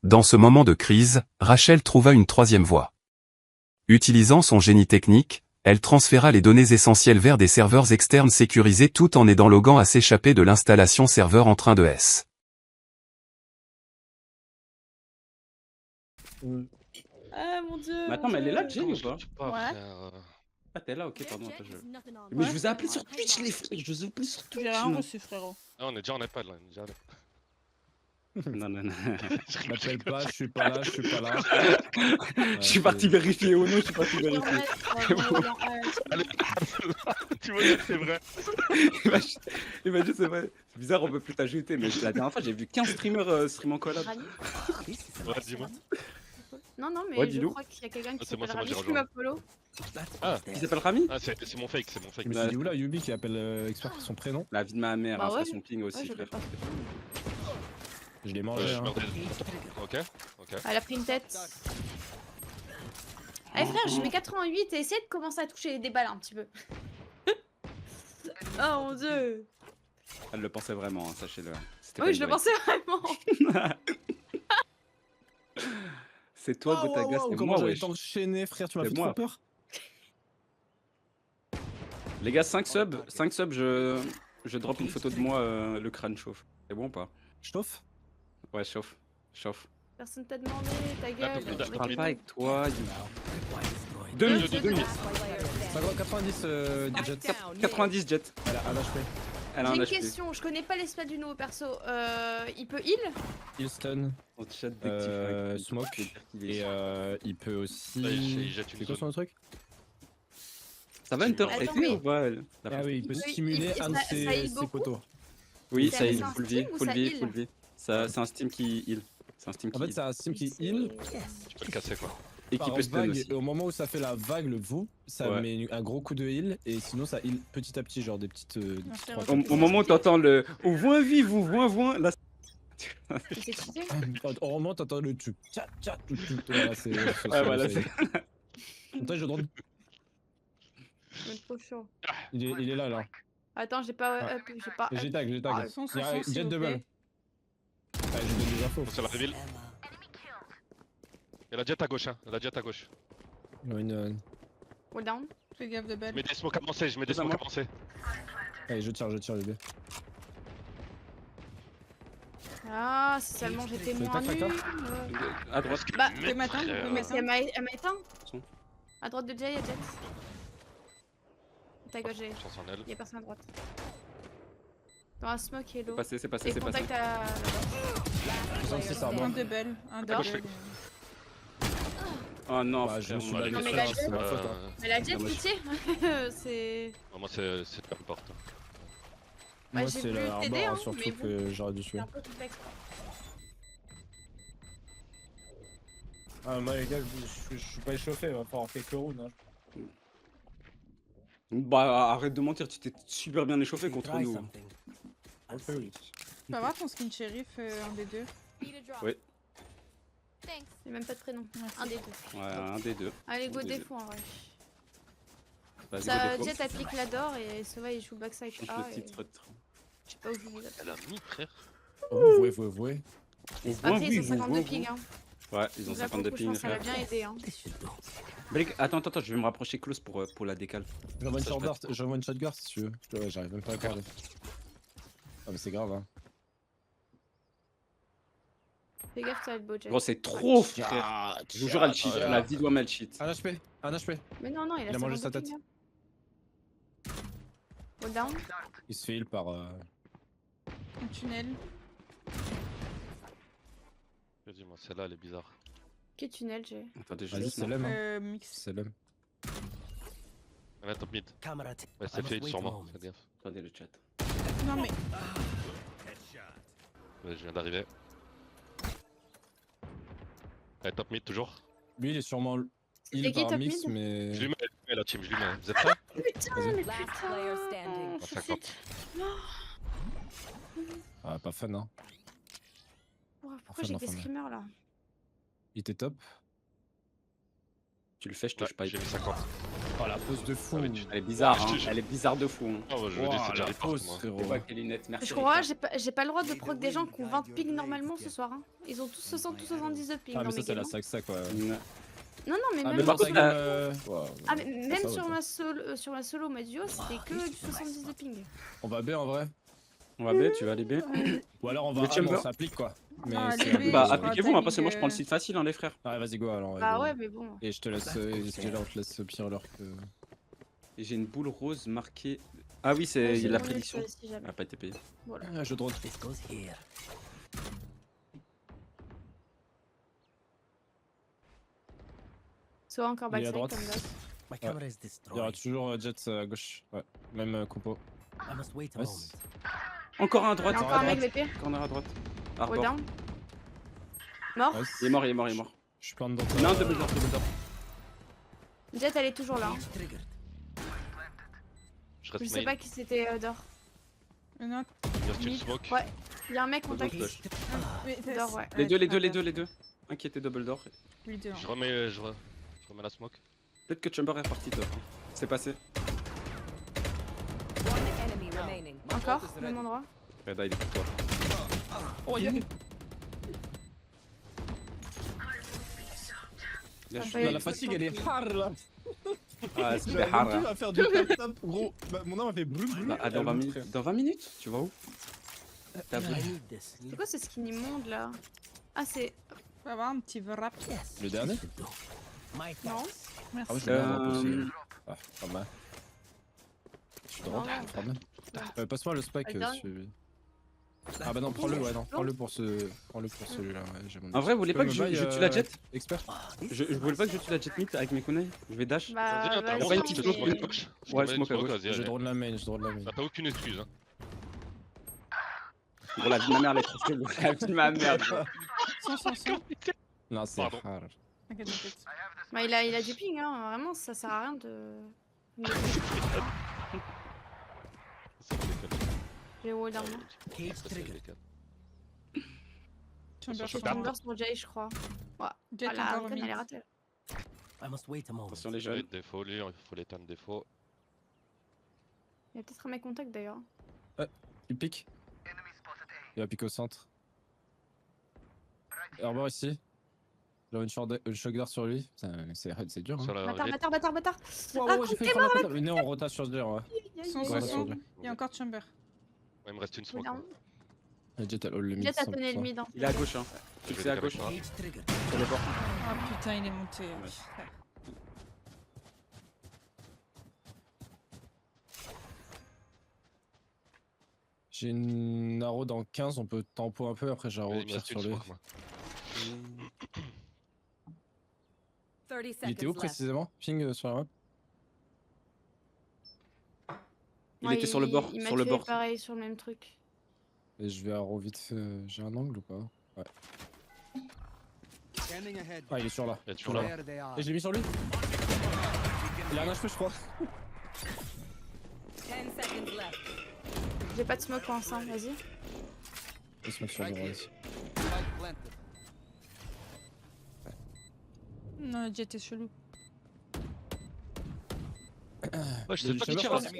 Dans ce moment de crise, Rachel trouva une troisième voie. Utilisant son génie technique, elle transféra les données essentielles vers des serveurs externes sécurisés tout en aidant Logan à s'échapper de l'installation serveur en train de S. Ah mon dieu. Mais attends, mais elle est là, Jane, Comment ou je pas? le tue pas, Ouais. frère? Ah, t'es là, ok, pardon. Attends, Mais Ouais. je vous ai appelé sur Twitch, les frères. Je vous ai appelé sur Twitch. J'ai rien reçu, frérot. Ah, on est déjà en iPad là, on est déjà en iPad. Non, non, non. M'appelle pas, je suis pas là, je suis pas là. Je suis parti vérifier au nom, je suis parti vérifier. Tu vois que c'est vrai. Imagine, c'est vrai. C'est bizarre, on peut plus t'ajouter, mais la dernière fois, j'ai vu 15 streamers stream en collab. Ouais, dis-moi. Non, non, mais Ouais, je dis-nous. crois qu'il y a quelqu'un qui c'est moi, s'appelle c'est Rami moi, j'ai qui m'Apollo. Ah, Qui s'appelle Rami? ah c'est mon fake, c'est mon fake. Je me suis dit, oula, Yubi qui appelle expert son prénom. La vie de ma mère, Bah hein, ouais. frère, son ping aussi, Ouais, je frère. l'ai pas. Je l'ai mangé. Je Hein. meurs des... Ok, ok. Elle a pris une tête. Allez frère, je mets 88 et essaie de commencer à toucher des balles un petit peu. Oh mon dieu. Elle le pensait vraiment, hein, sachez-le. C'était Oui, pas je une le blague. pensais vraiment. C'est toi, Gotaga, c'est Comment moi, j'allais wesh. t'enchaîner, frère, tu m'as C'est fait moi. trop peur. Les gars, 5 subs, je drop une photo de moi, le crâne chauffe. C'est bon ou pas? Chauffe. Ouais, chauffe. Chauffe. Personne t'a demandé, ta gueule. Je Je parle pas avec toi. 2 Deux minutes, 2 minutes. 90 jet. 90 jet. Elle a un HP. Elle a J'ai un une HP. question, je connais pas l'espace du nouveau perso. Il peut heal? Houston. On te chatte dès que tu fais- Smoke. tu peux dire qu'il est Et chaud. il peut aussi. Là, il jette une C'est quoi zone. son truc? Ça va interpréter Attends, mais- ou pas? Ah oui, il peut Il peut- stimuler il- un de ça heal ses beaucoup poteaux. Oui, C'est ça heal, un full Steam vie, ou full ça vie, heal full vie. C'est un Steam qui heal. C'est un Steam qui En fait, heal. c'est un Steam qui heal. Tu peux le casser quoi. Et qui Par peut stun vague, aussi. et au moment où ça fait la vague, le vous, ça Ouais. met un gros coup de heal, et sinon ça heal petit à petit, genre des petites. Merci, trois- Rocky. Au moment où t'entends le « Au voin vive, au voin, là... Il s'est cheaté? Au moment où t'entends le tchou, tcha tcha tchou tchou. Voilà, c'est. Ouais, voilà, c'est... Attends, je drone. Je suis trop chaud. Il est là, là. Attends, j'ai pas up, j'ai pas J'ai up. tag, j'ai Ah, tag. son, Il y a s'il jet vous de plaît. balle. Ah, je donne des infos. C'est la reveal. Il y a la jet à gauche, hein. Il y a la jet à gauche. Il y a une. Hold down. Fais gaffe de Je belle. mets des smokes avancés, je mets des C'est à smokes moi. avancés. Allez, je tire, le B. Ah, si seulement j'étais C'est moins tac, tac, nul. À droite. Bah, Fais matin, fais Mais matin. elle m'a éteint. Son. À droite de Jay, y'a Jet. Ta gauche, Jay. Chance en elle. Y'a personne à droite. Dans un smoke, hello. C'est passé, Et c'est passé. contact à. 66 à Un bord. de belle, un de D'accord. belle. Oh non, Bah, je frère, me suis moi, lagué Non, mais sur la ça, c'est ma faute. Hein. Mais la Jet, Non, moi, pitié. C'est. Moi, c'est peu importe. Ouais, Moi, j'ai c'est voulu le t'aider, harbor hein, surtout mais bon. que j'aurais dû C'est tuer. un peu complexe, quoi. Ah, moi les gars, je suis pas échauffé, va falloir quelques rounds. Hein. Bah arrête de mentir, tu t'es super bien échauffé contre nous. Ok, oui. Tu peux avoir ton skin shérif, un des deux. Ouais. J'ai même pas de prénom. Merci. Un des deux. Ouais, un des deux. Allez, go Un des deux. défaut en vrai. Vas-y, Ça, go Jet défaut. applique la d'or et Sova il joue backside Change A. le Et... titre. Je sais pas où je vous appelle. Elle a mis, frère. Oh, voué. On voit, Après, oui, ils sont on 52 voit, ping. Hein. Ouais, ils ont Donc là, pour 52 le coup, je ping. pense que ça va bien aider. Hein. Blake, attends, je vais me rapprocher close pour la décale. J'envoie une Ça, je shotgun, j'envoie une shotgun si tu veux. Ouais, j'arrive même pas à regarder. Ah mais c'est grave hein. Fais gaffe, ça va être beau, Jet. Gros, c'est trop, frère. Ah, Je vous jure, elle cheat. La vie doit mal cheat. Un HP, un HP. Mais non, il Il a mangé 52 sa tête. ping, hein. Hold down. Il se fait heal par... Un tunnel. Je dis, moi, celle-là, elle est bizarre. Quel tunnel, j'ai. Attendez, je Vas-y, vais c'est l'homme hein. Mix. C'est l'homme. Elle est top mid. Camarade. Ouais, c'est fait sûrement, faites gaffe. Attendez le chat. Non mais. Ouais, je viens d'arriver. Elle est top mid toujours. Lui il est sûrement C'était heal qui, par top mix mid mais... Je lui mets la team, je lui mets. Vous êtes prêts? Putain, mais Last putain. player standing. À 50. Ah pas fun hein. Pourquoi Enfin, j'ai des enfin, screamers là? Il était top. Tu le fais, je Ouais, touche pas. j'ai mis 50. Oh la pose de fou. Ah oui, tu- Elle est bizarre, Ouais, je hein. te jure. Elle est bizarre de fou. Hein. Ah, bah, je me dis, c'est déjà la report, pose moi. frérot. Et ouais, Kélinette, merci. Je crois, j'ai pas le droit de proc des gens qui ont 20 ping normalement ce soir. Hein. Ils ont tous 60 ou 70 de ping Ah dans mais ça mes c'est la games. sac quoi. Ouais. Non, mais Ah même, mais par dans contre, sa la- game... ouais, ah, mais même ça, sur, ouais. ma solo, ma duo, c'était que du 70 de ping. On va B en vrai. On va B, tu vas aller B. Ou alors on va Le A, mais chamber. on s'applique quoi. Mais Ah, c'est allez, B, Bah, je appliquez-vous, vois hein, parce que moi je timing, prends le site facile, hein, les frères. Ah vas-y go alors. Bah go. ouais, mais bon. Et je te laisse, là on te laisse pire l'heure que... Et j'ai une boule rose marquée. Ah oui, c'est Ouais, j'ai la mon prédiction. œil, si jamais. Elle a pas été payée. Voilà. Ah, jeu de drone. This goes here. Soit encore Il est à backside droite. comme d'hab. My camera is Il y aura destroyed. toujours Jet à gauche. Ouais, même compo. I must wait a Nice. moment. Encore un à Il y droite. a encore un mec VP. Corner à droite. Hold Arbor. down. Mort. Nice. Il est mort, il est mort, il est mort. Je suis plein dedans. Non, double door, double door. Jet, elle est toujours là. hein. Cage triggered. Je Je reste sais main. pas qui c'était d'or. Non, Il reste une mid. smoke. Ouais. Il y a un mec contact. Double flush. mais D'or, ouais. Les deux. Un qui était double door. Les deux. hein. Je remets la smoke. Peut-être que Chamber est reparti top. Hein. C'est passé. One enemy remaining. Encore, même endroit. Reda, il est pour toi. Oh, y'a... Bien Ah, joué. bah, La fatigue elle est hard là. Ah, c'est J'arrive hard. plus hein. à faire du tap gros. Bah, mon arme a fait brûle brûle. Bah, dans 20 minutes. Dans 20 minutes Tu vas où T'as I vu need this. C'est quoi ce skin immonde là? Ah, c'est. Faut avoir un petit wrap. Yes. Le dernier? My Non. thanks. Ah Merci. ouais, je l'ai pas possible. Ah, pas mal. Je suis drôle, Non, non. pas mal. Passe-moi le spike Le dernier. celui. Ah bah non, prends-le, ouais, non. Prends-le pour celui-là, ouais, j'ai mon En vrai, vous voulez Tu pas peux que me je buy, tue la jet Expert? Je voulais pas que je tue la jet mid avec mes kunai. Je vais dash. Bah, Vas-y, t'as vas-y, pas une un petite petit smoke, smoke une- à gauche. Je te Ouais, mets une smoke à gauche. vas-y, Je allez. drone la main, je drone la main. T'as aucune excuse, hein. Gros, la vie de ma mère, elle est trop chelou. La vie de ma mère. gros. Sans. Non, c'est Pardon. hard. T'inquiète, t'inquiète. Bah, il a du ping, hein. Vraiment, ça sert à rien de. C'est que les quatre. J'ai wall down. Cage Ça, c'est triggered. les quatre. Chamber, sur chamber. Chamber sur Jay, je crois. Ouais. Jet Ah, la encore antenne, elle est mid. ratée. I must wait a moment. Attention les Il y a jeunes. des défauts, lui, il faut l'éteindre défaut. Il y a peut-être un mec contact d'ailleurs. Il pique. Il va piquer au centre. Herbor ici. J'ai une shotgun sur lui. Putain, c'est dur. Sur Hein. la Bâtard. Wow, j'ai fait prendre la tête. Venez, on rotate sur Jet, ouais. Sans, Ouais, sans, sur sans. Jet. Il y a encore Chamber. Ouais, il me reste une Wall smoke. down. Le Jet, elle hold le mid. Jet a tenu le 100%. mid. Hein. Il est à gauche, hein. Je vais Fixé à décaler gauche. ça. Cage triggered. Sur le bord. Oh putain, il est monté. frère. J'ai une arrow dans 15, on peut tempo un peu, après j'ai arrow Il au me pire reste sur une lui. smoke, moi. 30 Il seconds était où left. précisément? Ping sur la map? Il Ouais, était sur le bord, il m'a sur le tué bord. pareil sur le même truc. Et je vais arrow vite fait. J'ai un angle ou pas? Ouais. Ah, il est sur là. Il est toujours là. Et je l'ai mis sur lui. Il a un HP, je crois. 10 seconds left. J'ai pas de smoke pour l'instant, vas-y. Il se met sur le droit ici. Non, Jet est chelou. Ouais, je sais Le pas qui chamber, tire. je pense. hein.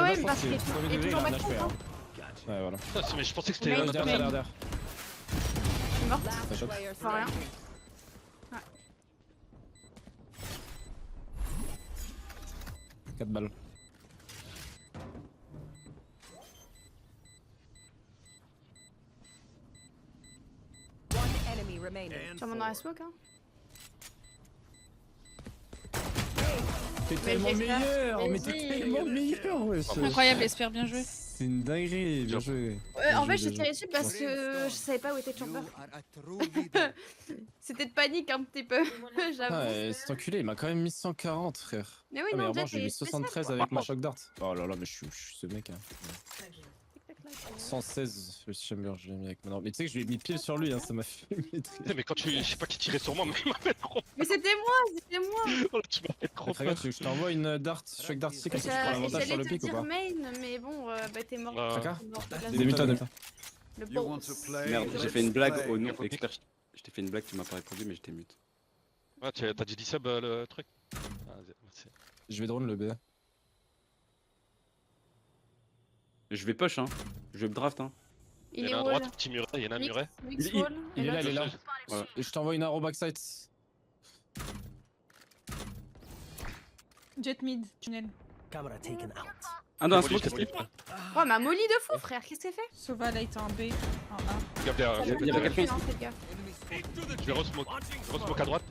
Ouais, je parce pense qu'il qu'il est premier est degré, toujours il a un back HP. front. Hein. Ouais, voilà. Putain, mais je pensais que Mais- c'était. Derrière. Je suis morte. Last shot. player Enfin, rien. standing. 4 balles. One enemy remaining. Tu vas dans la smoke, hein. T'es Mais tellement j'espère. meilleur, mais t'es Vas-y. tellement meilleur, ouais. Incroyable, espère bien joué. C'est une dinguerie, bien joué. En Bien fait, joué, j'ai tiré dessus parce que je savais pas où était Chamber. C'était de panique un petit peu, j'avoue. Ah, cet enculé, il m'a quand même mis 140, frère. Mais oui, Ah, mais non, avant, Jet, j'ai mis t'es spécial, 73 quoi. avec ma shock dart. Oh là là, mais je suis ce mec. Hein. 116 le chamber, je l'ai mis avec mon arme. Mais tu sais que je lui ai mis pile sur lui, hein, ça m'a fait maîtriser. Mais quand tu. Je sais pas qui tirait sur moi, mais il m'a fait trop. Mais c'était moi, c'était moi. Tu m'as fait trop Très bien, peur. tu veux que je t'envoie une dart, shock dart ici, comme ça tu prends l'avantage sur J'allais le te pic ou dire pas? main, mais bon, bah t'es mort. Tracas? T'es mort de la Débute-toi, zone. débute-toi. Le boss. Merde, j'ai fait une blague au nom expert. Je t'ai fait une blague, tu m'as pas répondu, mais je t'ai mute. Ah, t'as dit sub le truc? Ah, merci. Je vais drone le B. Je vais push, hein. Je vais draft, hein. Il y est en a à wall. droite, petit muret, il y en a un muret. Mix Il- wall. Il est là, il est là. Ouais. Et je t'envoie une arrow backside. Jet mid, tunnel. Camera taken out. Ah non, un Molly, smoke. je t'ai pris. Oh, ma molly de fou, frère, qu'est-ce que c'est fait? Sova light en B, en A. Regarde derrière, Il y a quelqu'un ici. Non, fais gaffe. je vais re-smoke à droite.